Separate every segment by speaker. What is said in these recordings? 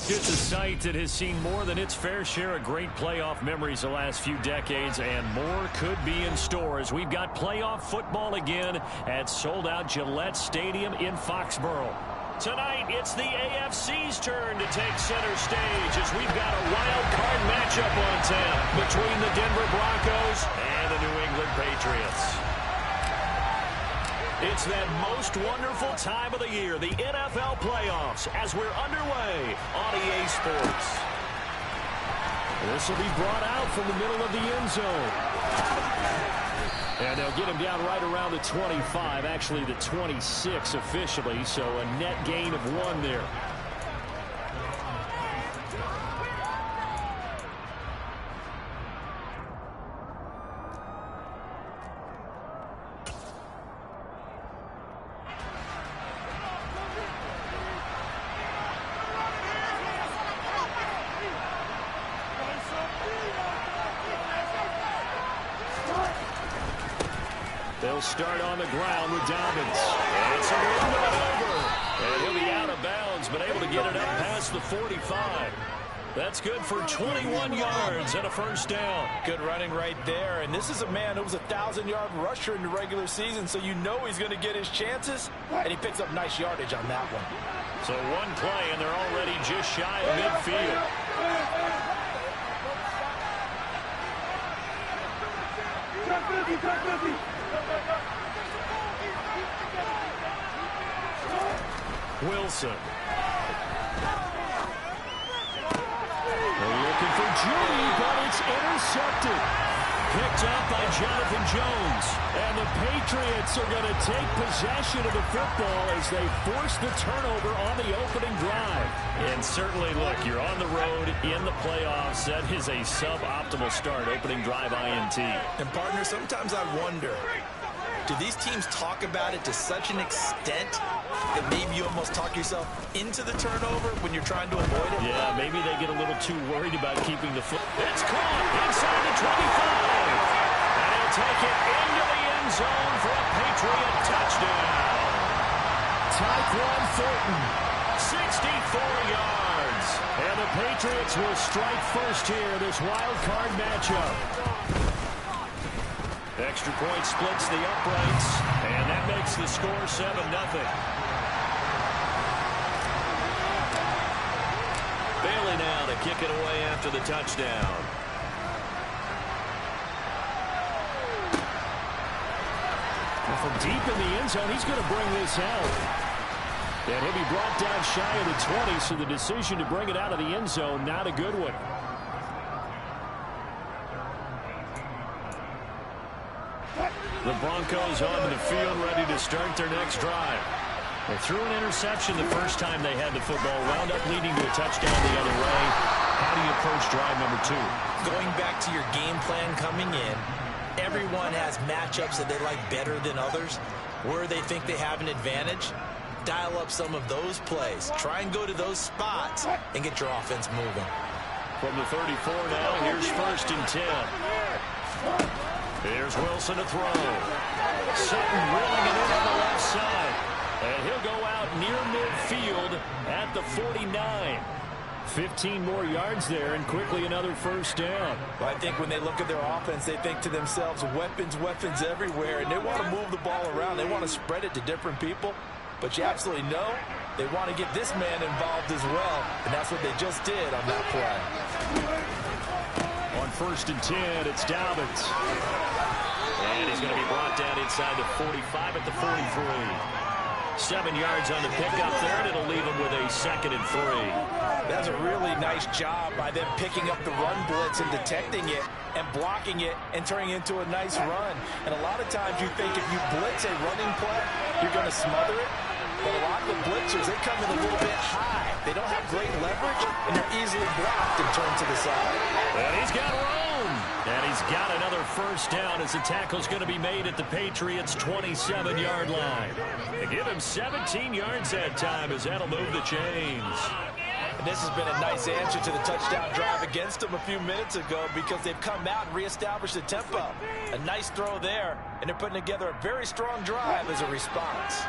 Speaker 1: It's a site that has seen more than its fair share of great playoff memories the last few decades, and more could be in store as we've got playoff football again at sold-out Gillette Stadium in Foxborough. Tonight, it's the AFC's turn to take center stage as we've got a wild card matchup on tap between the Denver Broncos and the New England Patriots. It's that most wonderful time of the year, the NFL playoffs, as we're underway on EA Sports. This will be brought out from the middle of the end zone. And they'll get him down right around the 25, actually the 26 officially, so a net gain of 1 there. They'll start on the ground with Dobbins. And it's a little bit over. And he'll be out of bounds, but able to get it up past the 45. That's good for 21 yards and a first down.
Speaker 2: Good running right there. And this is a man who was a 1,000-yard rusher in the regular season, so you know he's going to get his chances. And he picks up nice yardage on that one.
Speaker 1: So one play, and they're already just shy of midfield. Wilson. They're looking for Judy, but it's intercepted. Picked up by Jonathan Jones. And the Patriots are going to take possession of the football as they force the turnover on the opening drive. And certainly, look, you're on the road in the playoffs. That is a suboptimal start, opening drive INT.
Speaker 2: And, partner, sometimes I wonder, do these teams talk about it to such an extent that maybe you almost talk yourself into the turnover when you're trying to avoid it?
Speaker 1: Yeah, maybe they get a little too worried about keeping the foot. It's caught inside the 25. And he'll take it into the end zone for a Patriot touchdown. Tyquan Thornton, 64 yards. And the Patriots will strike first here, this wild card matchup. Extra point splits the uprights, and that makes the score 7-0. Bailey now to kick it away after the touchdown. And from deep in the end zone, he's going to bring this out. And he'll be brought down shy of the 20, so the decision to bring it out of the end zone, not a good one. The Broncos onto the field, ready to start their next drive. They threw an interception the first time they had the football, wound up leading to a touchdown the other way. How do you approach drive number 2?
Speaker 2: Going back to your game plan coming in, everyone has matchups that they like better than others. Where they think they have an advantage, dial up some of those plays. Try and go to those spots and get your offense moving.
Speaker 1: From the 34 now, here's 1st and 10. Here's Wilson to throw. Sutton reeling it in on the left side. And he'll go out near midfield at the 49. 15 more yards there, and quickly another first down.
Speaker 2: Well, I think when they look at their offense, they think to themselves, weapons, weapons everywhere, and they want to move the ball around. They want to spread it to different people. But you absolutely know they want to get this man involved as well, and that's what they just did on that play.
Speaker 1: On 1st and 10, it's Dobbins. And he's going to be brought down inside the 45 at the 43. 7 yards on the pickup there, and it'll leave him with a 2nd and 3.
Speaker 2: That's a really nice job by them picking up the run blitz and detecting it and blocking it and turning it into a nice run. And a lot of times you think if you blitz a running play, you're going to smother it. But a lot of the blitzers, they come in a little bit high. They don't have great leverage, and they're easily blocked and turned to the side.
Speaker 1: And he's got room. And he's got another first down as the tackle's going to be made at the Patriots' 27-yard line. They give him 17 yards that time as that'll move the chains.
Speaker 2: And this has been a nice answer to the touchdown drive against them a few minutes ago because they've come out and reestablished the tempo. A nice throw there, and they're putting together a very strong drive as a response.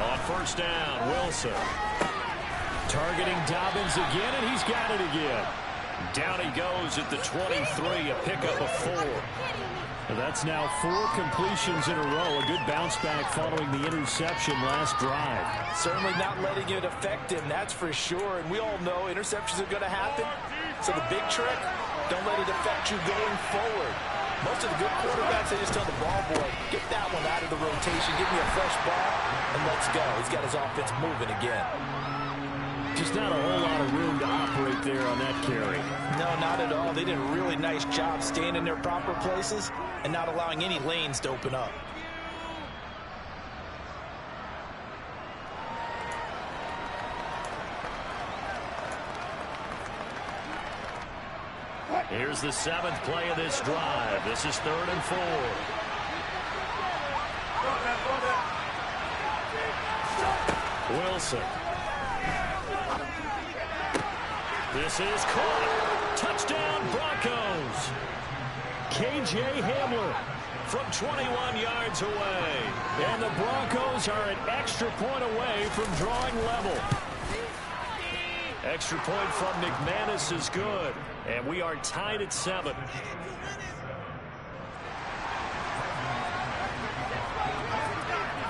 Speaker 1: On first down, Wilson. Targeting Dobbins again, and he's got it again. Down he goes at the 23, a pickup of 4. That's now 4 completions in a row. A good bounce back following the interception last drive.
Speaker 2: Certainly not letting it affect him, that's for sure. And we all know interceptions are going to happen. So the big trick, don't let it affect you going forward. Most of the good quarterbacks, they just tell the ball boy, get that one out of the rotation, give me a fresh ball, and let's go. He's got his offense moving again.
Speaker 1: Just not a whole lot of room to operate there on that carry.
Speaker 2: No, not at all. They did a really nice job staying in their proper places and not allowing any lanes to open up.
Speaker 1: Here's the 7th play of this drive. This is 3rd and 4. Wilson. This is caught. Touchdown, Broncos. KJ Hamler from 21 yards away. And the Broncos are an extra point away from drawing level. Extra point from McManus is good. And we are tied at 7.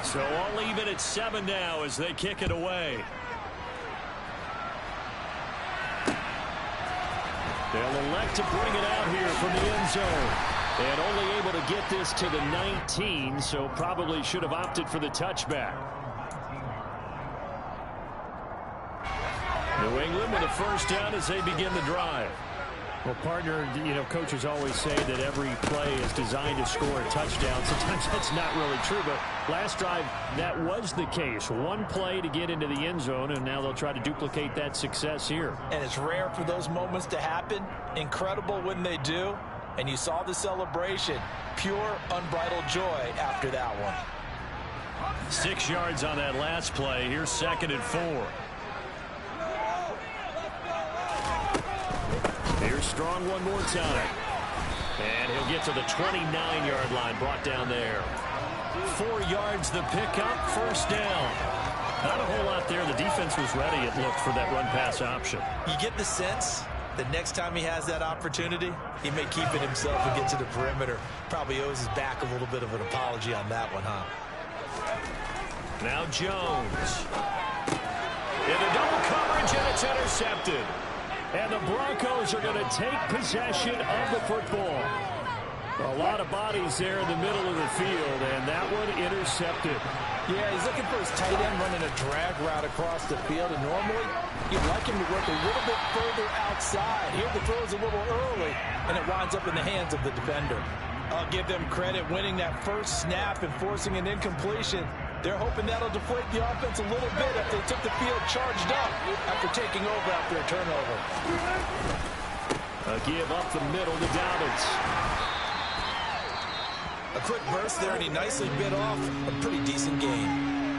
Speaker 1: So all even at 7 now as they kick it away. They'll elect to bring it out here from the end zone. And only able to get this to the 19, so probably should have opted for the touchback. New England with a first down as they begin the drive. Well, partner, you know, coaches always say that every play is designed to score a touchdown. Sometimes that's not really true, but last drive, that was the case. One play to get into the end zone, and now they'll try to duplicate that success here.
Speaker 2: And it's rare for those moments to happen. Incredible when they do. And you saw the celebration. Pure, unbridled joy after that one.
Speaker 1: 6 yards on that last play. Here's 2nd and 4. Here's Strong one more time. And he'll get to the 29-yard line, brought down there. 4 yards the pickup, first down. Not a whole lot there. The defense was ready, it looked, for that run-pass option.
Speaker 2: You get the sense that next time he has that opportunity, he may keep it himself and get to the perimeter. Probably owes his back a little bit of an apology on that one, huh?
Speaker 1: Now Jones. Into double coverage, and it's intercepted. And the Broncos are going to take possession of the football. A lot of bodies there in the middle of the field, and that one intercepted.
Speaker 2: Yeah, he's looking for his tight end running a drag route across the field, and normally you'd like him to work a little bit further outside. Here the throw is a little early, and it winds up in the hands of the defender. I'll give them credit winning that first snap and forcing an incompletion. They're hoping that'll deflate the offense a little bit if they took the field charged up after taking over after a turnover.
Speaker 1: A give up the middle to Dobbins.
Speaker 2: A quick burst there, and he nicely bit off a pretty decent gain.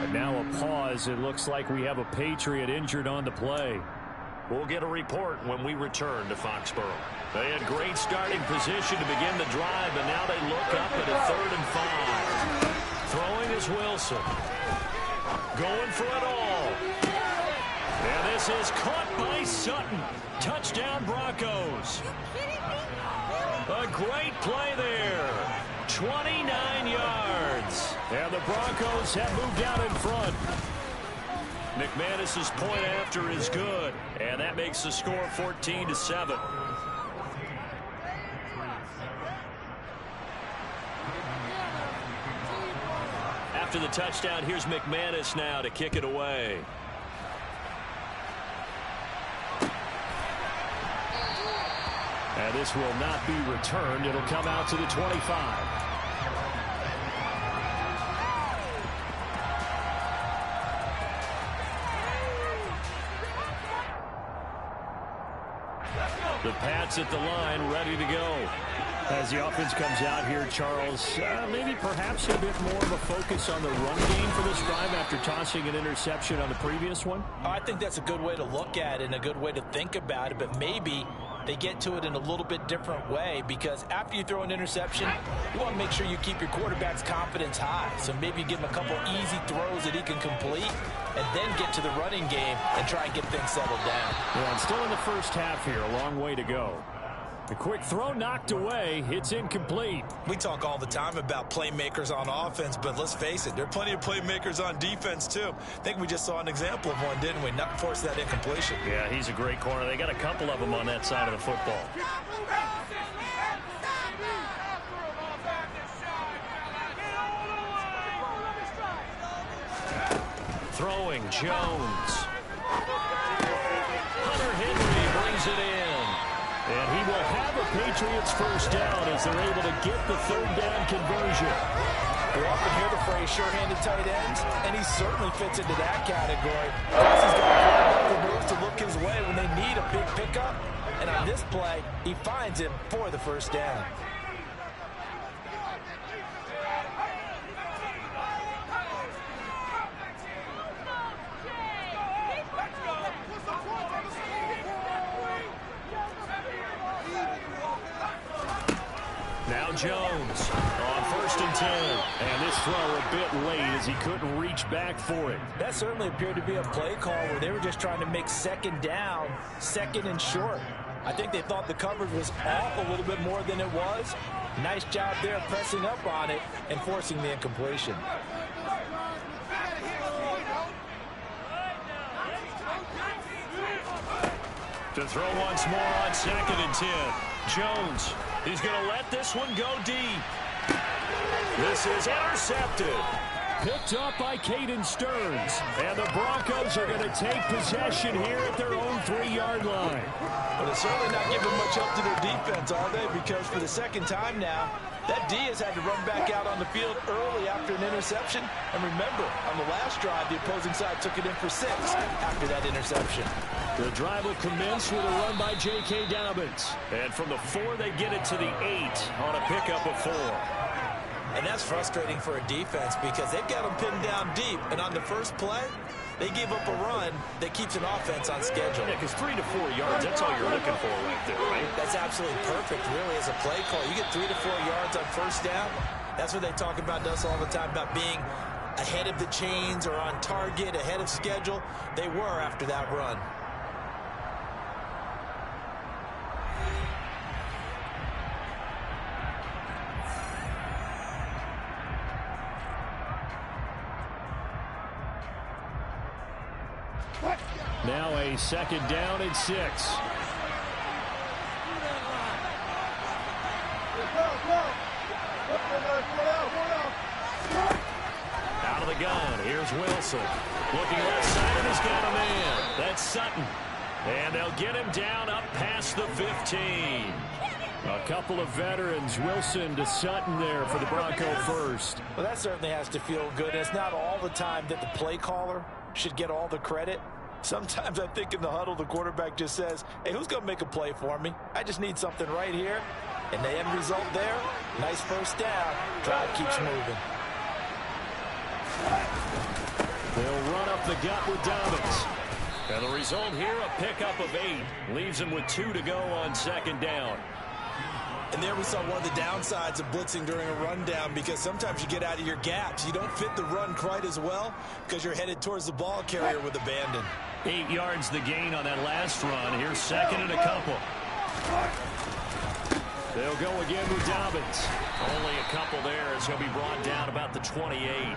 Speaker 1: And now a pause. It looks like we have a Patriot injured on the play. We'll get a report when we return to Foxborough. They had great starting position to begin the drive, but now they look up at a 3rd and 5. Throwing is Wilson. Going for it all. And this is caught by Sutton. Touchdown Broncos. A great play there. 29 yards. And the Broncos have moved out in front. McManus's point after is good. And that makes the score 14-7. After the touchdown, here's McManus now to kick it away. And this will not be returned. It'll come out to the 25. The Pats at the line, ready to go. As the offense comes out here, Charles, maybe perhaps a bit more of a focus on the run game for this drive after tossing an interception on the previous one?
Speaker 2: I think that's a good way to look at it and a good way to think about it, but maybe they get to it in a little bit different way, because after you throw an interception, you want to make sure you keep your quarterback's confidence high. So maybe you give him a couple easy throws that he can complete and then get to the running game and try and get things settled down.
Speaker 1: Yeah, and still in the first half here, a long way to go. The quick throw knocked away. It's incomplete.
Speaker 3: We talk all the time about playmakers on offense, but let's face it, there are plenty of playmakers on defense too. I think we just saw an example of one, didn't we? Not force that incompletion.
Speaker 1: Yeah, he's a great corner. They got a couple of them on that side of the football. Throwing, Jones. Hunter Henry brings it in. And he will have a Patriots first down as they're able to get the third down conversion.
Speaker 2: We often hear the phrase sure-handed tight ends, and he certainly fits into that category. Plus, he's got the moves to look his way when they need a big pickup. And on this play, he finds him for the first down.
Speaker 1: Now Jones on 1st and 10. And this throw a bit late as he couldn't reach back for it.
Speaker 2: That certainly appeared to be a play call where they were just trying to make second down, second and short. I think they thought the coverage was off a little bit more than it was. Nice job there pressing up on it and forcing the incompletion.
Speaker 1: To throw once more on 2nd and 10. Jones, he's going to let this one go deep. This is intercepted. Picked up by Caden Stearns. And the Broncos are going to take possession here at their own 3-yard line.
Speaker 2: But they're certainly not giving much help to their defense, are they? Because for the second time now, that D has had to run back out on the field early after an interception. And remember, on the last drive, the opposing side took it in for 6 after that interception.
Speaker 1: The drive will commence with a run by J.K. Dobbins. And from the 4, they get it to the 8 on a pickup of 4.
Speaker 2: And that's frustrating for a defense because they've got them pinned down deep. And on the first play, they give up a run that keeps an offense on schedule.
Speaker 1: Yeah, because 3 to 4 yards, that's all you're looking for right there, right?
Speaker 2: That's absolutely perfect, really, as a play call. You get 3 to 4 yards on first down. That's what they talk about us all the time, about being ahead of the chains or on target, ahead of schedule. They were after that run.
Speaker 1: Now a 2nd down and 6. Out of the gun. Here's Wilson. Looking left side, and he's got a man. That's Sutton. And they'll get him down up past the 15. A couple of veterans, Wilson to Sutton there for the Bronco first.
Speaker 2: Well, that certainly has to feel good. It's not all the time that the play caller should get all the credit. Sometimes I think in the huddle, the quarterback just says, hey, who's going to make a play for me? I just need something right here. And the end result there, nice first down. Drive keeps moving.
Speaker 1: They'll run up the gut with Dobbins. And the result here, a pickup of 8. Leaves him with 2 to go on 2nd down.
Speaker 3: And there we saw one of the downsides of blitzing during a rundown, because sometimes you get out of your gaps. You don't fit the run quite as well because you're headed towards the ball carrier with abandon.
Speaker 1: 8 yards the gain on that last run. Here's 2nd and a couple. They'll go again with Dobbins. Only a couple there as he'll be brought down about the 28.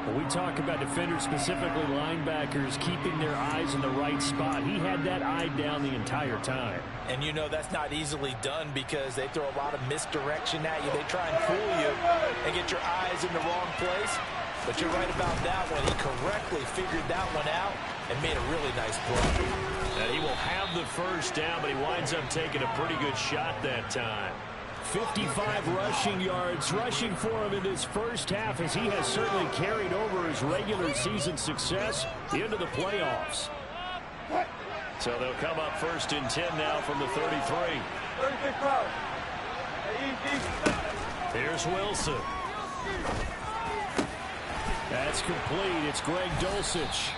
Speaker 1: When we talk about defenders, specifically linebackers, keeping their eyes in the right spot, he had that eye down the entire time.
Speaker 2: And you know that's not easily done because they throw a lot of misdirection at you. They try and fool you and get your eyes in the wrong place. But you're right about that one. He correctly figured that one out and made a really nice play.
Speaker 1: And he will have the first down, but he winds up taking a pretty good shot that time. 55 rushing yards rushing for him in this first half, as he has certainly carried over his regular season success into the playoffs. So they'll come up 1st and 10 now from the 33. Here's Wilson. That's complete. It's Greg Dulcich.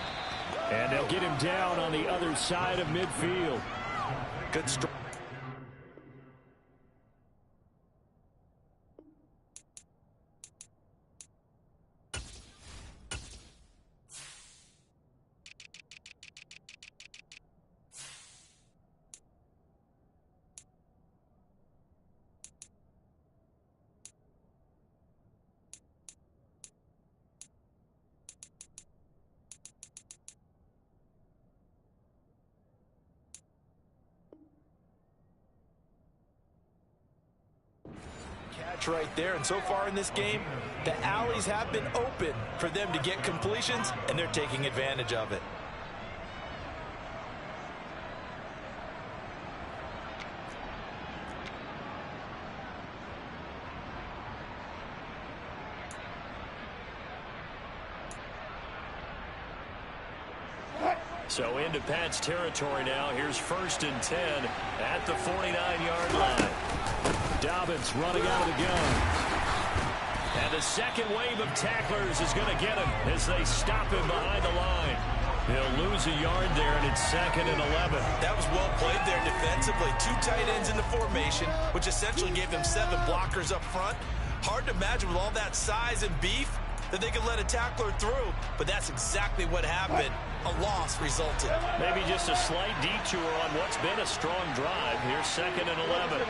Speaker 1: And they'll get him down on the other side of midfield.
Speaker 3: Good strike.
Speaker 2: mismatch right there. And so far in this game, the alleys have been open for them to get completions, and they're taking advantage of it.
Speaker 1: So into Pat's territory now. Here's 1st and 10 at the 49-yard line. Dobbins running out of the gun. And the second wave of tacklers is going to get him as they stop him behind the line. He'll lose a yard there, and it's 2nd and 11.
Speaker 3: That was well played there defensively. 2 tight ends in the formation, which essentially gave them 7 blockers up front. Hard to imagine with all that size and beef that they could let a tackler through, but that's exactly what happened. A loss resulted.
Speaker 1: Maybe just a slight detour on what's been a strong drive. Here's 2nd and 11.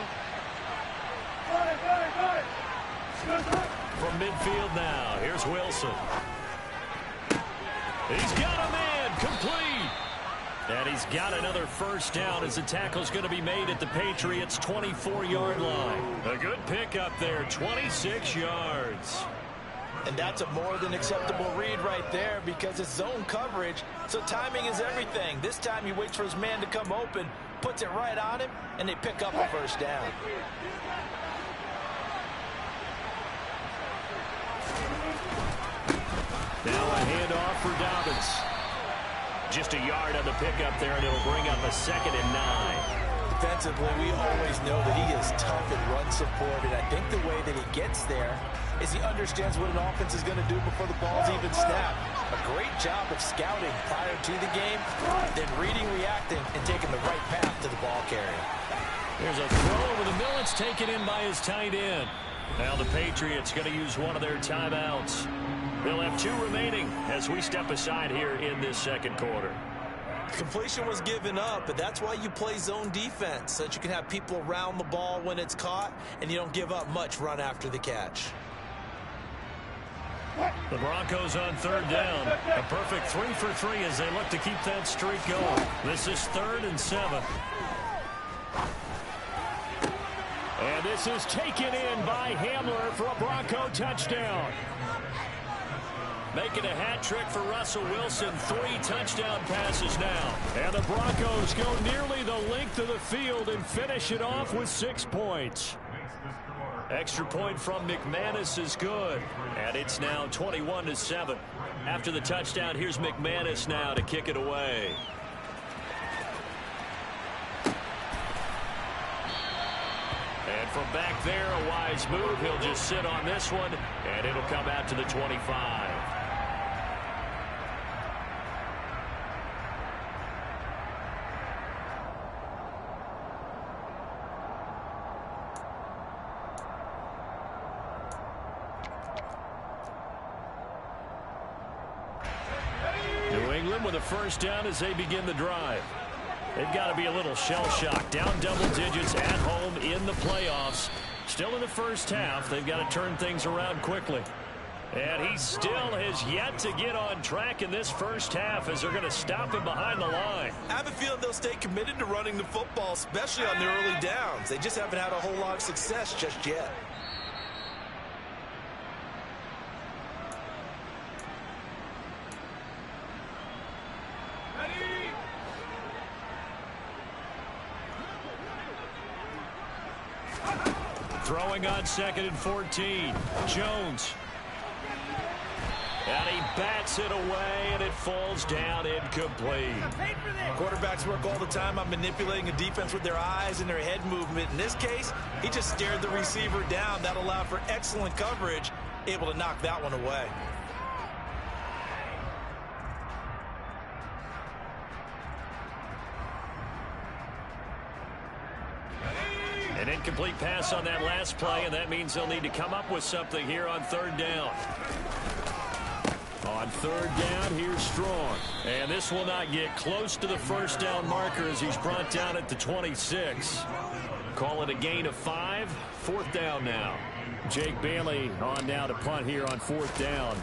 Speaker 1: From midfield now, here's Wilson. He's got a man, complete. And he's got another 1st down as the tackle's going to be made at the Patriots' 24-yard line. A good pickup there, 26 yards.
Speaker 2: And that's a more than acceptable read right there because it's zone coverage, so timing is everything. This time he waits for his man to come open, puts it right on him, and they pick up a 1st down.
Speaker 1: Now a handoff for Dobbins. Just a yard on the pickup there, and it'll bring up a 2nd and 9.
Speaker 2: Defensively, we always know that he is tough in run support, and I think the way that he gets there is he understands what an offense is going to do before the ball's even snapped. A great job of scouting prior to the game, then reading, reacting, and taking the right path to the ball carrier.
Speaker 1: There's a throw over the middle. It's taken in by his tight end. Now the Patriots going to use one of their timeouts. They'll have 2 remaining as we step aside here in this 2nd quarter.
Speaker 3: Completion was given up, but that's why you play zone defense, so that you can have people around the ball when it's caught, and you don't give up much run after the catch.
Speaker 1: The Broncos on 3rd down. A perfect 3 for 3 as they look to keep that streak going. This is 3rd and 7. And this is taken in by Hamler for a Bronco touchdown. Making a hat trick for Russell Wilson. 3 touchdown passes now. And the Broncos go nearly the length of the field and finish it off with 6 points. Extra point from McManus is good. And it's now 21-7. After the touchdown, here's McManus now to kick it away. And from back there, a wise move. He'll just sit on this one, and it'll come out to the 25. New England with a 1st down as they begin the drive. They've got to be a little shell-shocked. Down double digits at home in the playoffs. Still in the 1st half. They've got to turn things around quickly. And he still has yet to get on track in this 1st half as they're going to stop him behind the line.
Speaker 3: I have a feeling they'll stay committed to running the football, especially on their early downs. They just haven't had a whole lot of success just yet.
Speaker 1: Throwing on 2nd and 14. Jones. And he bats it away, and it falls down incomplete.
Speaker 3: Quarterbacks work all the time on manipulating a defense with their eyes and their head movement. In this case, he just stared the receiver down. That allowed for excellent coverage, able to knock that one away.
Speaker 1: An incomplete pass on that last play, and that means they'll need to come up with something here on 3rd down. On 3rd down, here's Strong. And this will not get close to the 1st down marker as he's brought down at the 26. Call it a gain of 5. 4th down now. Jake Bailey on now to punt here on 4th down.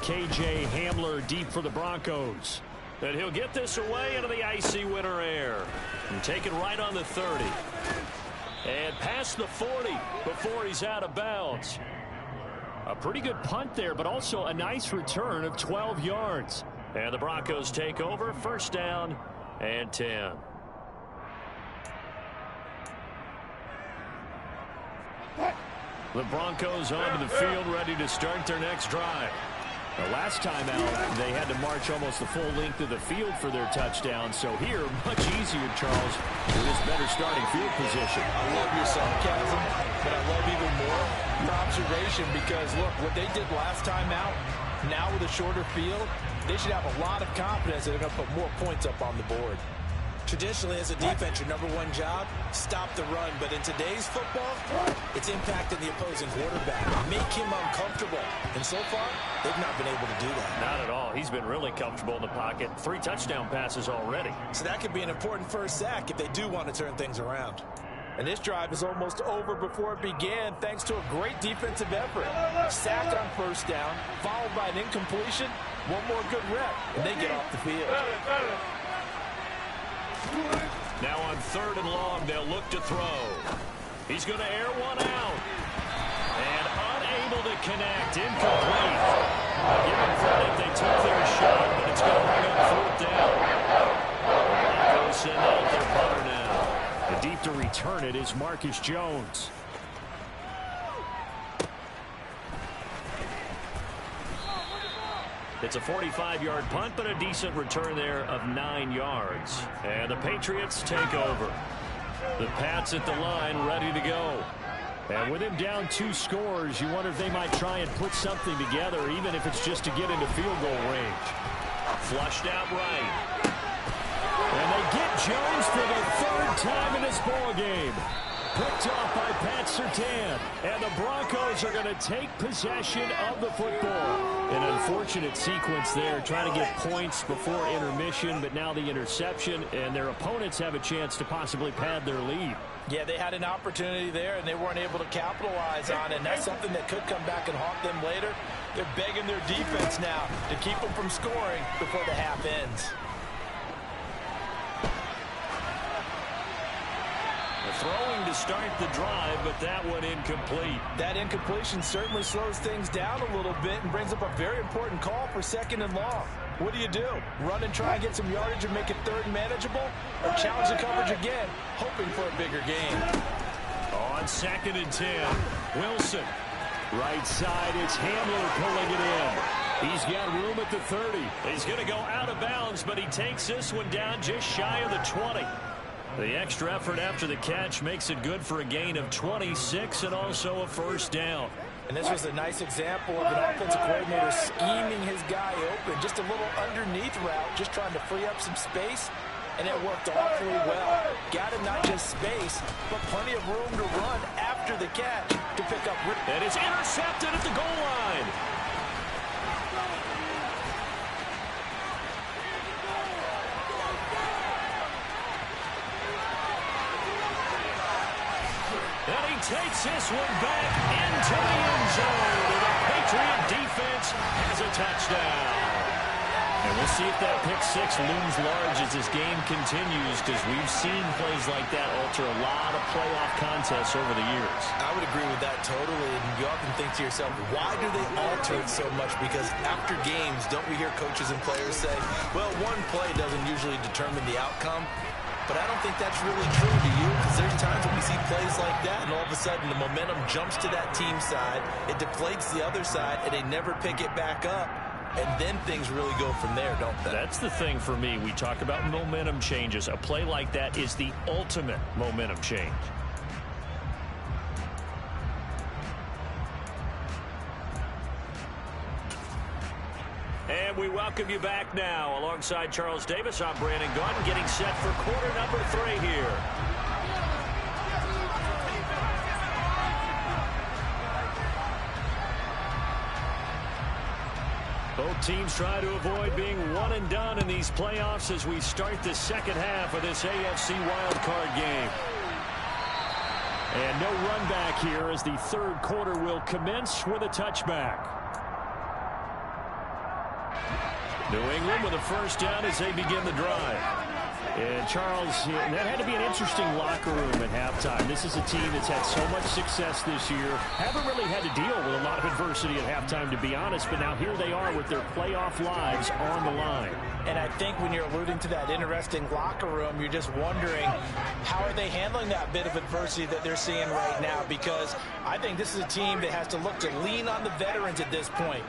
Speaker 1: KJ Hamler deep for the Broncos. And he'll get this away into the icy winter air. And take it right on the 30. And past the 40 before he's out of bounds. A pretty good punt there, but also a nice return of 12 yards. And the Broncos take over, first down and 10. The Broncos onto the field, ready to start their next drive. The last time out, they had to march almost the full length of the field for their touchdown. So here, much easier, Charles, with this better starting field position.
Speaker 2: I love your sarcasm, but I love even more your observation because, look, what they did last time out, now with a shorter field, they should have a lot of confidence that they're going to put more points up on the board.
Speaker 3: Traditionally, as a defense, your number one job, stop the run. But in today's football, it's impacting the opposing quarterback. Make him uncomfortable. And so far, they've not been able to do that.
Speaker 1: Not at all. He's been really comfortable in the pocket. 3 touchdown passes already.
Speaker 3: So that could be an important first sack if they do want to turn things around.
Speaker 2: And this drive is almost over before it began thanks to a great defensive effort. Sack on first down, followed by an incompletion. One more good rep, and they get off the field.
Speaker 1: Now on 3rd and long, they'll look to throw. He's going to air one out. And unable to connect. Incomplete. Give them credit. They took their shot, but it's going to bring up 4th down. Broncos send out their punter now. And deep to return it is Marcus Jones. It's a 45-yard punt, but a decent return there of 9 yards. And the Patriots take over. The Pats at the line, ready to go. And with him down 2 scores, you wonder if they might try and put something together, even if it's just to get into field goal range. Flushed out right. And they get Jones for the 3rd time in this ballgame. Picked off by Pat Surtain. And the Broncos are going to take possession of the football. An unfortunate sequence there, trying to get points before intermission, but now the interception, and their opponents have a chance to possibly pad their lead.
Speaker 2: Yeah, they had an opportunity there, and they weren't able to capitalize on it, and that's something that could come back and haunt them later. They're begging their defense now to keep them from scoring before the half ends.
Speaker 1: Throwing to start the drive, but that one incomplete.
Speaker 2: That incompletion certainly slows things down a little bit and brings up a very important call for 2nd and long. What do? Run and try and get some yardage and make it 3rd and manageable? Or challenge the coverage again, hoping for a bigger gain?
Speaker 1: On 2nd and 10, Wilson. Right side, it's Hamler pulling it in. He's got room at the 30. He's going to go out of bounds, but he takes this one down just shy of the 20. The extra effort after the catch makes it good for a gain of 26 and also a first down.
Speaker 2: And this was a nice example of an offensive coordinator scheming his guy open. Just a little underneath route, just trying to free up some space, and it worked awfully well. Got him not just space, but plenty of room to run after the catch to pick up.
Speaker 1: And it's intercepted at the goal line. And he takes this one back into the end zone. And the Patriot defense has a touchdown. And we'll see if that pick 6 looms large as this game continues, because we've seen plays like that alter a lot of playoff contests over the years.
Speaker 3: I would agree with that totally. And you often think to yourself, why do they alter it so much? Because after games, don't we hear coaches and players say, well, one play doesn't usually determine the outcome. But I don't think that's really true, do you? Because there's times when we see plays like that, and all of a sudden the momentum jumps to that team side, it deflates the other side, and they never pick it back up. And then things really go from there, don't they?
Speaker 1: That's the thing for me. We talk about momentum changes. A play like that is the ultimate momentum change. And we welcome you back now. Alongside Charles Davis, I'm Brandon Gaudin, getting set for quarter number 3 here. Both teams try to avoid being one and done in these playoffs as we start the second half of this AFC wildcard game. And no run back here as the 3rd quarter will commence with a touchback. New England with a first down as they begin the drive. And Charles, that had to be an interesting locker room at halftime. This is a team that's had so much success this year. Haven't really had to deal with a lot of adversity at halftime, to be honest. But now here they are with their playoff lives on the line.
Speaker 2: And I think when you're alluding to that interesting locker room, you're just wondering how are they handling that bit of adversity that they're seeing right now? Because I think this is a team that has to look to lean on the veterans at this point.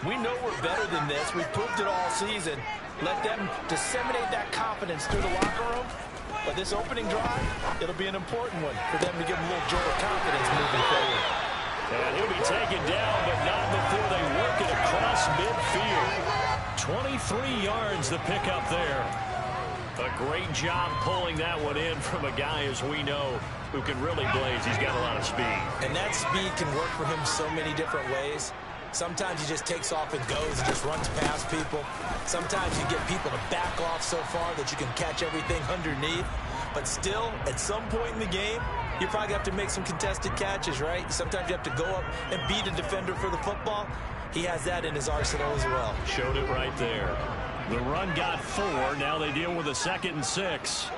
Speaker 2: We know we're better than this. We've proved it all season. Let them disseminate that confidence through the locker room. But this opening drive, it'll be an important one for them to give them a little jolt of confidence moving forward.
Speaker 1: And he'll be taken down, but not before they work it across midfield. 23 yards the pickup there. A great job pulling that one in from a guy, as we know, who can really blaze. He's got a lot of speed.
Speaker 2: And that speed can work for him so many different ways. Sometimes he just takes off and goes and just runs past people. Sometimes you get people to back off so far that you can catch everything underneath. But still, at some point in the game, you probably have to make some contested catches, right? Sometimes you have to go up and beat a defender for the football. He has that in his arsenal as well.
Speaker 1: Showed it right there. The run got 4. Now they deal with a 2nd and 6.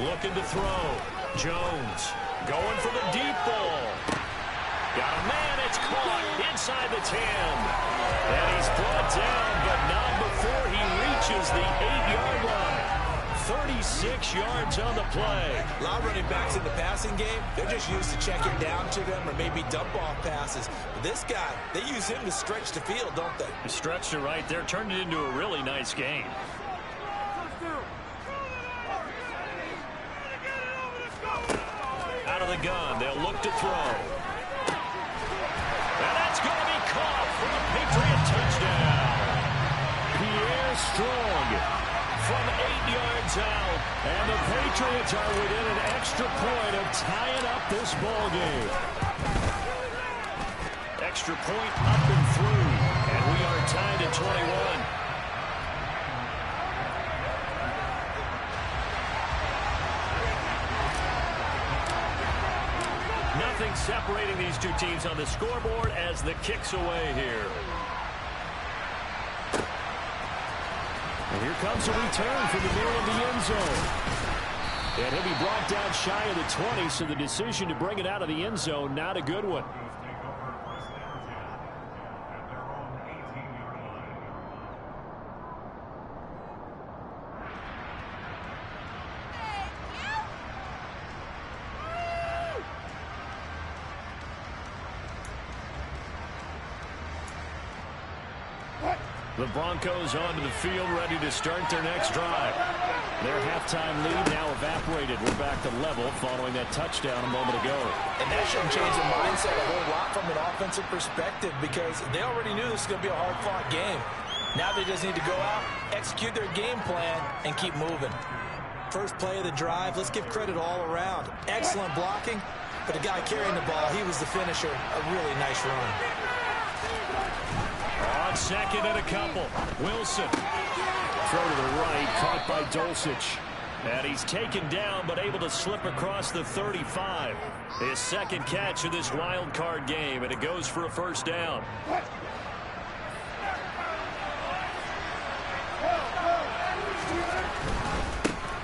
Speaker 1: Looking to throw. Jones going for the deep ball. Got a man. It's caught inside the 10. And he's brought down, but not before he reaches the 8-yard line. 36 yards on the play.
Speaker 2: A lot of running backs in the passing game, they're just used to check it down to them or maybe dump off passes. But this guy, they use him to stretch the field, don't they?
Speaker 1: He stretched it right there, turned it into a really nice game. Out of the gun, they'll look to throw. And that's going to be caught for a Patriot touchdown. Pierre Strong from 8 yards out. And the Patriots are within an extra point of tying up this ball game. Extra point up and through. And we are tied at 21. Nothing separating these two teams on the scoreboard as the kick's away here. And here comes a return from the middle of the end zone. And he'll be brought down shy of the 20, so the decision to bring it out of the end zone, not a good one. The Broncos onto the field, ready to start their next drive. Their halftime lead now evaporated. We're back to level following that touchdown a moment ago.
Speaker 2: And that shouldn't change the mindset a whole lot from an offensive perspective because they already knew this was going to be a hard-fought game. Now they just need to go out, execute their game plan, and keep moving. First play of the drive, let's give credit all around. Excellent blocking, but the guy carrying the ball, he was the finisher. A really nice run.
Speaker 1: On second and a couple. Wilson. Throw to the right, caught by Dulcich. And he's taken down, but able to slip across the 35. His second catch of this wild card game, and it goes for a first down.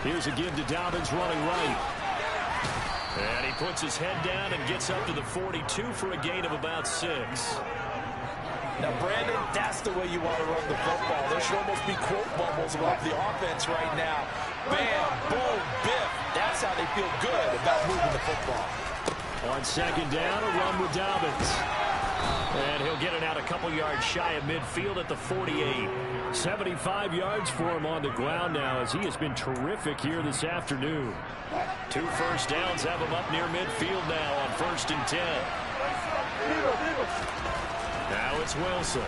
Speaker 1: Here's a give to Dobbins running right. And he puts his head down and gets up to the 42 for a gain of about 6.
Speaker 2: Now, Brandon, that's the way you want to run the football. There should almost be quote bubbles about the offense right now. Bam, boom, biff. That's how they feel good about moving the football.
Speaker 1: On second down, a run with Dobbins. And he'll get it out a couple yards shy of midfield at the 48. 75 yards for him on the ground now as he has been terrific here this afternoon. 2 first downs have him up near midfield now on 1st and 10. Now it's Wilson.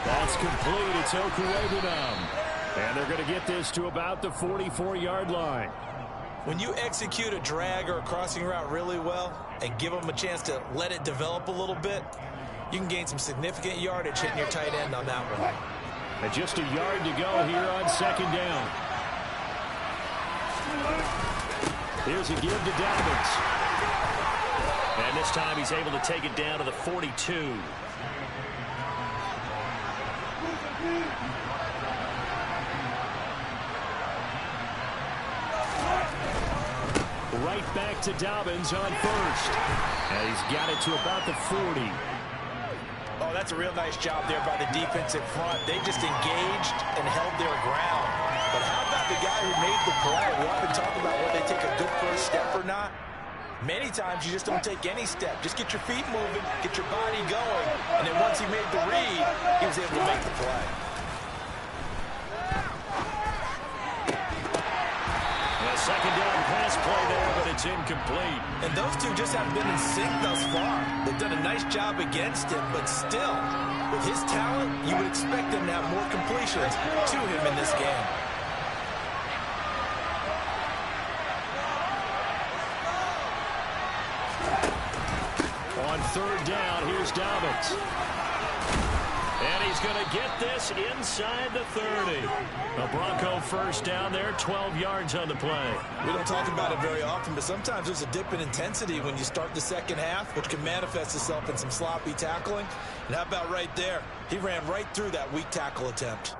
Speaker 1: That's complete. It's Okuegbunam. And they're going to get this to about the 44-yard line.
Speaker 2: When you execute a drag or a crossing route really well and give them a chance to let it develop a little bit, you can gain some significant yardage hitting your tight end on that one.
Speaker 1: And just a yard to go here on second down. Here's a give to Dobbins. And this time he's able to take it down to the 42. Right back to Dobbins on first. And he's got it to about the 40.
Speaker 2: Oh, that's a real nice job there by the defense in front. They just engaged and held their ground. But how about the guy who made the play? We often talk about whether they take a good first step or not. Many times you just don't take any step. Just get your feet moving, get your body going. And then once he made the read, he was able to make the play.
Speaker 1: Second down pass play there, but it's incomplete.
Speaker 3: And those two just haven't been in sync thus far. They've done a nice job against him, but still, with his talent, you would expect him to have more completions to him in this game.
Speaker 1: On third down, here's Dobbins. And he's going to get this inside the 30. A Bronco first down there, 12 yards on the play.
Speaker 3: We don't talk about it very often, but sometimes there's a dip in intensity when you start the second half, which can manifest itself in some sloppy tackling. And how about right there? He ran right through that weak tackle attempt.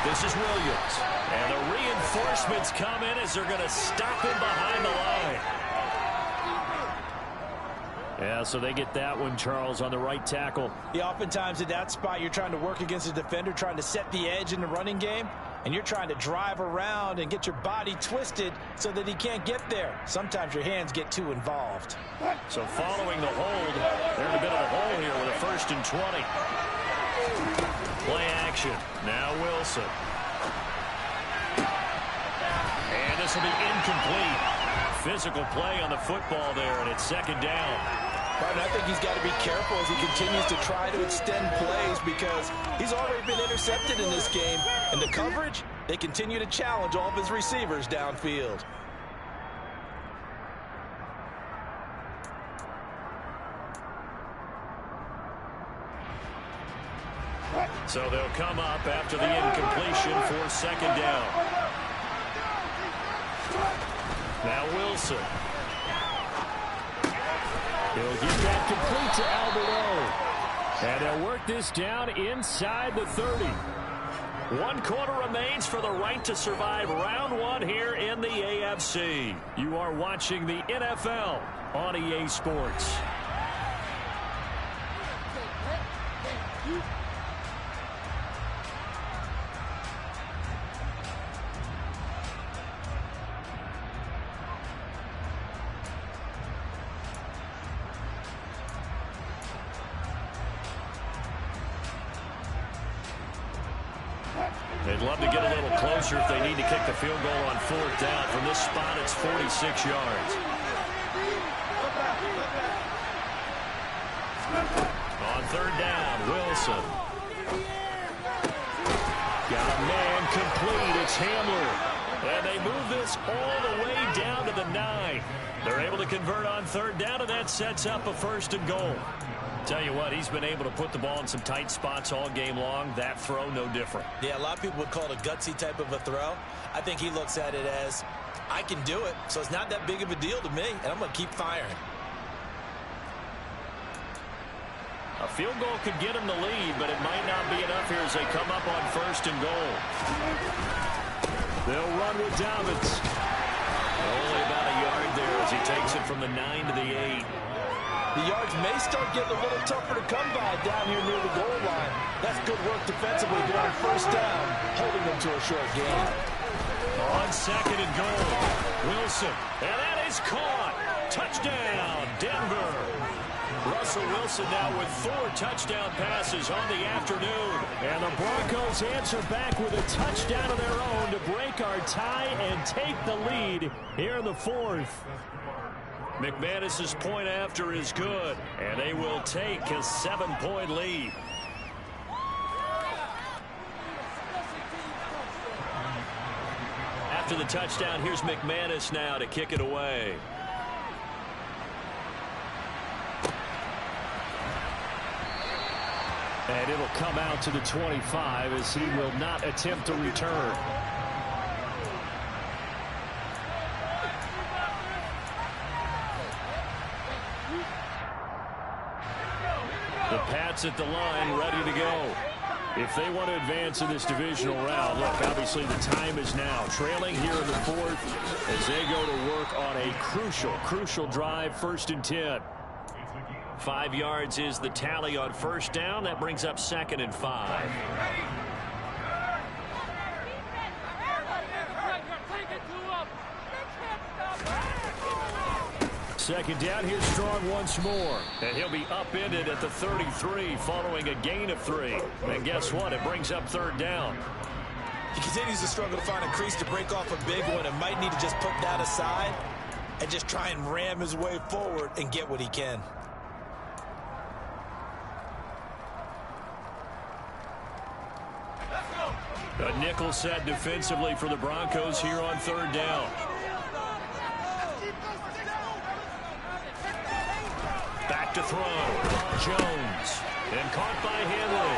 Speaker 1: This is Williams. And the reinforcements come in as they're going to stop him behind the line. Yeah, so they get that one, Charles, on the right tackle.
Speaker 2: Yeah, oftentimes in that spot, you're trying to work against a defender, trying to set the edge in the running game, and you're trying to drive around and get your body twisted so that he can't get there. Sometimes your hands get too involved.
Speaker 1: So following the hold, they're in a bit of a hole here with a 1st and 20. Play action. Now Wilson. And this will be incomplete. Physical play on the football there, and it's second down.
Speaker 2: Martin, I think he's got to be careful as he continues to try to extend plays because he's already been intercepted in this game. And the coverage, they continue to challenge all of his receivers downfield.
Speaker 1: So they'll come up after the incompletion for second down. Now Wilson. He'll get that complete to Alberto. And they'll work this down inside the 30. 1 quarter remains for the right to survive round 1 here in the AFC. You are watching the NFL on EA Sports. They'd love to get a little closer if they need to kick the field goal on 4th down. From this spot, it's 46 yards. On 3rd down, Wilson. Got a man complete. It's Hamler. And they move this all the way down to the 9. They're able to convert on 3rd down, and that sets up a 1st and goal. Tell you what, he's been able to put the ball in some tight spots all game long. That throw, no different.
Speaker 3: Yeah, a lot of people would call it a gutsy type of a throw. I think he looks at it as, I can do it, so it's not that big of a deal to me, and I'm going to keep firing.
Speaker 1: A field goal could get him the lead, but it might not be enough here as they come up on 1st and goal. They'll run with Dobbins. Only about a yard there as he takes it from the 9 to the 8.
Speaker 2: The yards may start getting a little tougher to come by down here near the goal line. That's good work defensively there on 1st down, holding them to a short gain.
Speaker 1: On 2nd and goal, Wilson, and that is caught. Touchdown, Denver. Russell Wilson now with 4 touchdown passes on the afternoon. And the Broncos answer back with a touchdown of their own to break our tie and take the lead here in the 4th. McManus's point after is good, and they will take a 7-point lead. After the touchdown, here's McManus now to kick it away. And it'll come out to the 25 as he will not attempt to return. The Pats at the line ready to go. If they want to advance in this divisional round, look, obviously the time is now. Trailing here in the fourth as they go to work on a crucial drive, 1st and 10. 5 yards is the tally on first down. That brings up 2nd and 5. Second down, here's Strong once more. And he'll be upended at the 33 following a gain of 3. And guess what? It brings up 3rd down.
Speaker 2: He continues to struggle to find a crease to break off a big one and might need to just put that aside and just try and ram his way forward and get what he can.
Speaker 1: A nickel set defensively for the Broncos here on 3rd down. Back to throw. Jones. And caught by Henry.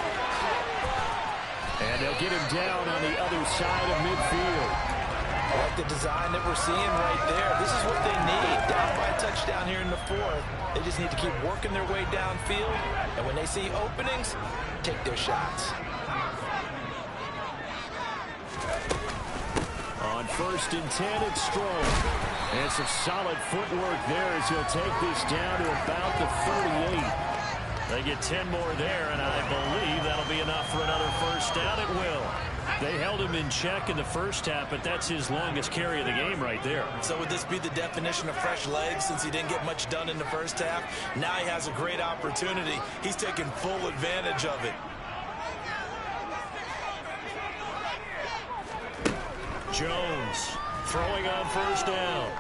Speaker 1: And they'll get him down on the other side of midfield.
Speaker 2: I like the design that we're seeing right there. This is what they need. Down by a touchdown here in the 4th. They just need to keep working their way downfield. And when they see openings, take their shots.
Speaker 1: On 1st and 10, it's Strong. And some solid footwork there as he'll take this down to about the 38. They get 10 more there, and I believe that'll be enough for another 1st down. It will. They held him in check in the first half, but that's his longest carry of the game right there.
Speaker 2: So would this be the definition of fresh legs since he didn't get much done in the first half? Now he has a great opportunity. He's taking full advantage of it.
Speaker 1: Jones throwing on 1st down.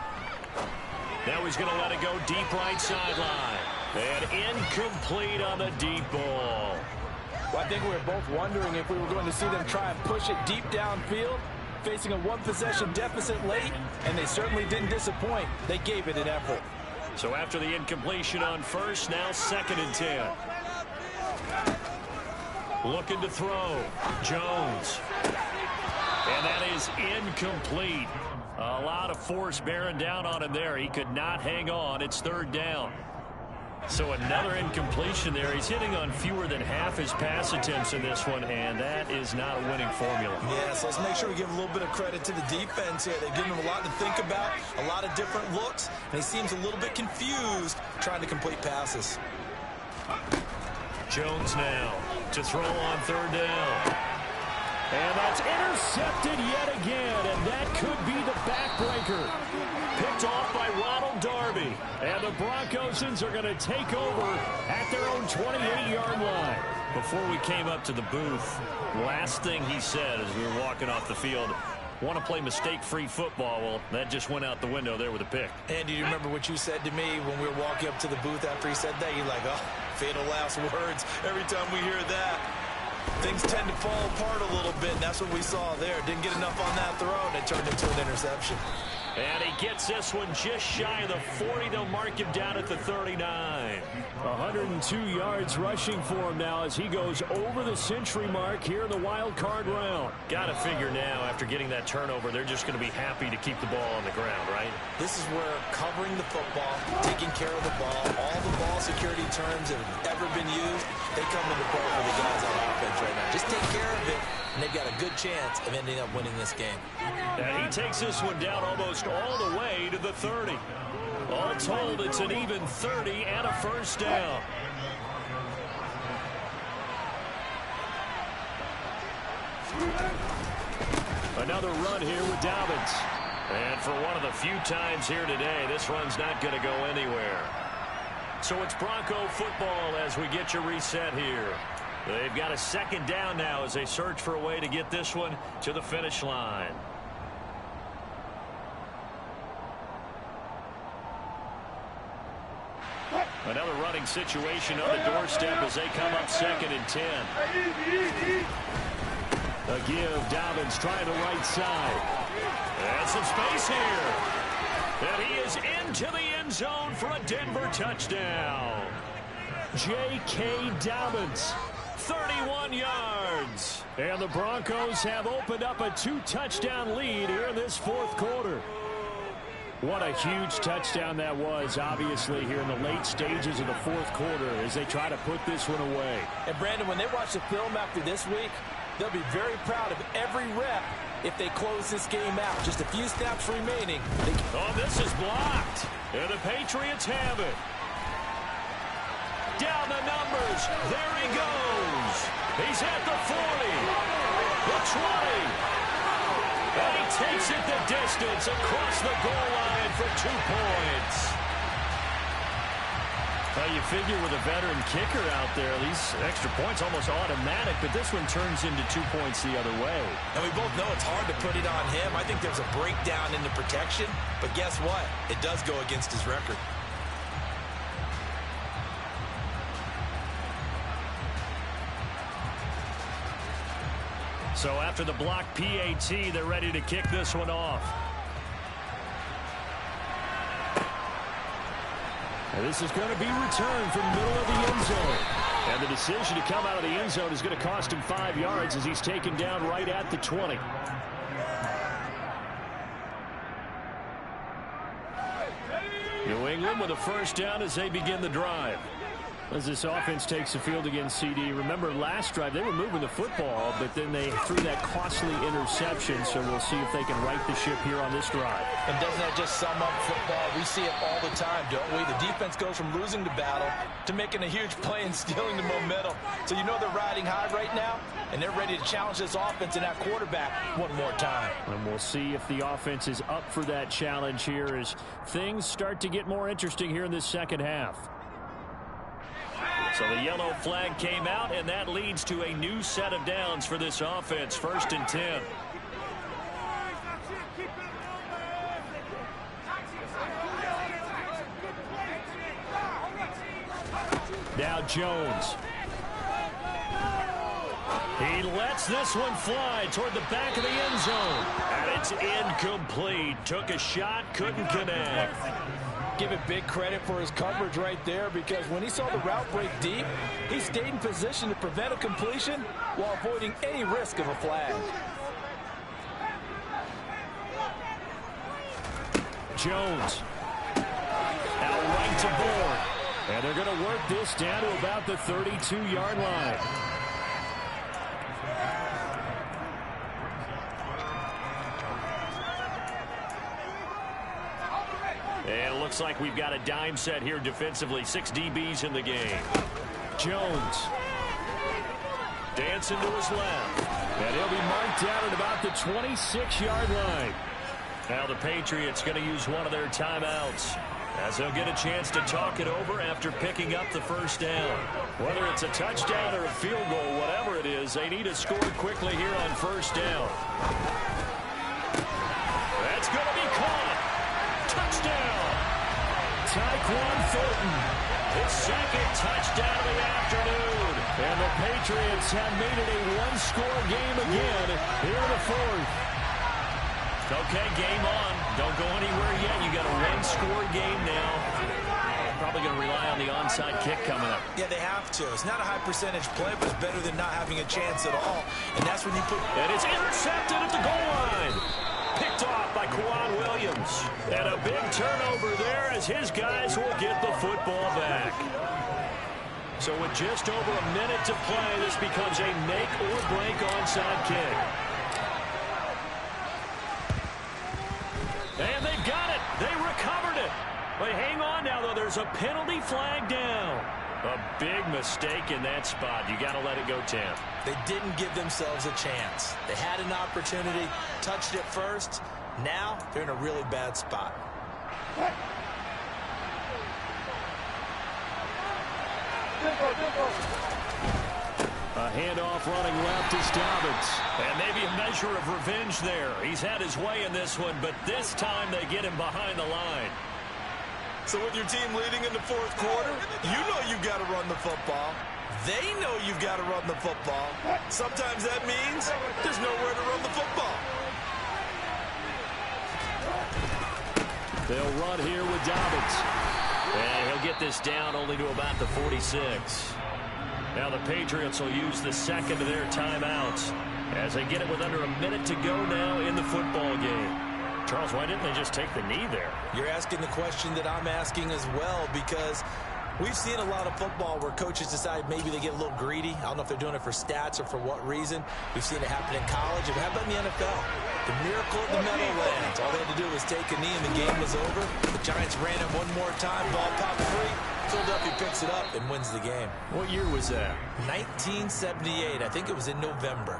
Speaker 1: Now he's going to let it go deep right sideline. And incomplete on the deep ball.
Speaker 2: Well, I think we were both wondering if we were going to see them try and push it deep downfield, facing a 1-possession deficit late, and they certainly didn't disappoint. They gave it an effort.
Speaker 1: So after the incompletion on 1st, now 2nd and 10. Looking to throw. Jones. And that is incomplete. A lot of force bearing down on him there. He could not hang on. It's 3rd down. So another incompletion there. He's hitting on fewer than half his pass attempts in this one, and that is not a winning formula.
Speaker 2: Yeah, so let's make sure we give a little bit of credit to the defense here. They've given him a lot to think about, a lot of different looks, and he seems a little bit confused trying to complete passes.
Speaker 1: Jones now to throw on 3rd down. And that's intercepted yet again, and that could be the backbreaker. Picked off by Ronald Darby, and the Broncosans are going to take over at their own 28-yard line. Before we came up to the booth, last thing he said as we were walking off the field, want to play mistake-free football. Well, that just went out the window there with a pick.
Speaker 2: Andy, you remember what you said to me when we were walking up to the booth after he said that? You're like, oh, fatal last words. Every time we hear that, things tend to fall apart a little bit, and that's what we saw there. Didn't get enough on that throw, and it turned into an interception.
Speaker 1: And he gets this one just shy of the 40. They'll mark him down at the 39. 102 yards rushing for him now as he goes over the century mark here in the wild card round. Got to figure now, after getting that turnover, they're just going to be happy to keep the ball on the ground, right?
Speaker 2: This is where covering the football, taking care of the ball, all the ball security terms that have ever been used, they come into play for the guys on offense right now. Just take care of it, and they've got a good chance of ending up winning this game.
Speaker 1: And he takes this one down almost all the way to the 30. All told, it's an even 30 and a 1st down. Another run here with Dobbins. And for one of the few times here today, this run's not going to go anywhere. So it's Bronco football as we get you reset here. They've got a 2nd down now as they search for a way to get this one to the finish line. Another running situation on the doorstep as they come up 2nd and 10. A give, Dobbins trying the right side. And some space here. And he is into the end zone for a Denver touchdown. J.K. Dobbins, 31 yards. And the Broncos have opened up a 2-touchdown lead here in this fourth quarter. What a huge touchdown that was, obviously, here in the late stages of the fourth quarter as they try to put this one away.
Speaker 2: And, Brandon, when they watch the film after this week, they'll be very proud of every rep if they close this game out. Just a few snaps remaining.
Speaker 1: Oh, this is blocked. And the Patriots have it. Down the numbers. There he goes. He's at the 40. The 20. And he takes it the distance across the goal line for 2 points. Well, you figure with a veteran kicker out there, these extra points almost automatic, but this one turns into 2 points the other way.
Speaker 3: And we both know it's hard to put it on him. I think there's a breakdown in the protection, but guess what? It does go against his record.
Speaker 1: So after the block PAT, they're ready to kick this one off. And this is going to be returned from the middle of the end zone. And the decision to come out of the end zone is going to cost him 5 yards as he's taken down right at the 20. New England with a first down as they begin the drive. As this offense takes the field against CD. Remember, last drive, they were moving the football, but then they threw that costly interception, so we'll see if they can right the ship here on this drive.
Speaker 2: And doesn't that just sum up football? We see it all the time, don't we? The defense goes from losing the battle to making a huge play and stealing the momentum. So you know they're riding high right now, and they're ready to challenge this offense and that quarterback one more time.
Speaker 1: And we'll see if the offense is up for that challenge here as things start to get more interesting here in this second half. So the yellow flag came out, and that leads to a new set of downs for this offense. 1st and 10. Now Jones. He lets this one fly toward the back of the end zone. And it's incomplete. Took a shot, couldn't connect.
Speaker 2: Give it big credit for his coverage right there, because when he saw the route break deep, he stayed in position to prevent a completion while avoiding any risk of a flag.
Speaker 1: Jones. Out right to Bourne. And they're going to work this down to about the 32-yard line. And it looks like we've got a dime set here defensively. 6 DBs in the game. Jones. Dancing to his left. And he'll be marked down at about the 26-yard line. Now the Patriots going to use one of their timeouts, as they'll get a chance to talk it over after picking up the first down. Whether it's a touchdown or a field goal, whatever it is, they need to score quickly here on first down. That's going to be caught. Touchdown. Tyquan Thornton, his second touchdown of the afternoon. And the Patriots have made it a one-score game again here in the fourth. Okay, game on. Don't go anywhere yet. You got a one-score game now. Probably going to rely on the onside kick coming up.
Speaker 3: Yeah, they have to. It's not a high-percentage play, but it's better than not having a chance at all. And that's when you put...
Speaker 1: And it's intercepted at the goal line. Picked off by Quan Williams. And a big turnover there as his guys will get the football back. So with just over a minute to play, this becomes a make-or-break onside kick. And they've got it. They recovered it. But hang on now, though. There's a penalty flag down. A big mistake in that spot. You got to let it go, Tam.
Speaker 3: They didn't give themselves a chance. They had an opportunity, touched it first. Now they're in a really bad spot.
Speaker 1: A handoff running left is Dobbins. And maybe a measure of revenge there. He's had his way in this one, but this time they get him behind the line.
Speaker 3: So with your team leading in the fourth quarter, you know you've got to run the football. They know you've got to run the football. Sometimes that means there's nowhere to run the football.
Speaker 1: They'll run here with Dobbins. And he'll get this down only to about the 46. Now the Patriots will use the second of their timeouts as they get it with under a minute to go now in the football game. Charles, why didn't they just take the knee there?
Speaker 2: You're asking the question that I'm asking as well, because we've seen a lot of football where coaches decide maybe they get a little greedy. I don't know if they're doing it for stats or for what reason. We've seen it happen in college. How about in the NFL? The miracle of the Meadowlands. All they had to do was take a knee and the game was over. The Giants ran it one more time. Ball popped free. Philadelphia picks it up and wins the game.
Speaker 1: What year was that?
Speaker 2: 1978. I think it was in November.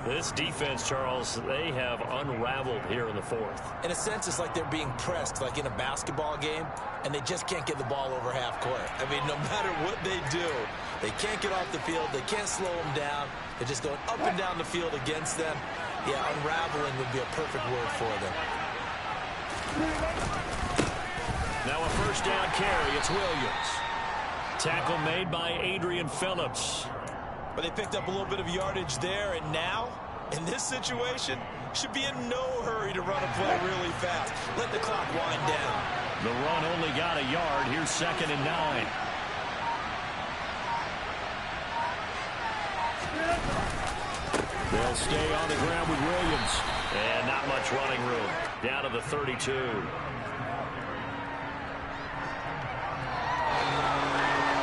Speaker 1: This defense, Charles, they have unraveled here in the fourth.
Speaker 2: In a sense, it's like they're being pressed, like in a basketball game, and they just can't get the ball over half court. I mean, no matter what they do, they can't get off the field. They can't slow them down. They're just going up and down the field against them. Yeah, unraveling would be a perfect word for them.
Speaker 1: Now a first down carry. It's Williams. Tackle made by Adrian Phillips.
Speaker 2: But they picked up a little bit of yardage there, and now, in this situation, should be in no hurry to run a play really fast. Let the clock wind down.
Speaker 1: The run only got a yard. Here's 2nd and 9. They'll stay on the ground with Williams. And not much running room. Down to the 32.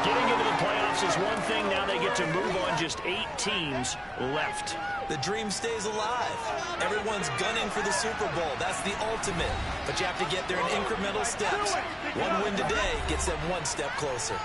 Speaker 1: Getting into the playoffs is one thing. Now they get to move on. Just 8 teams left.
Speaker 2: The dream stays alive. Everyone's gunning for the Super Bowl. That's the ultimate. But you have to get there in incremental steps. One win today gets them one step closer.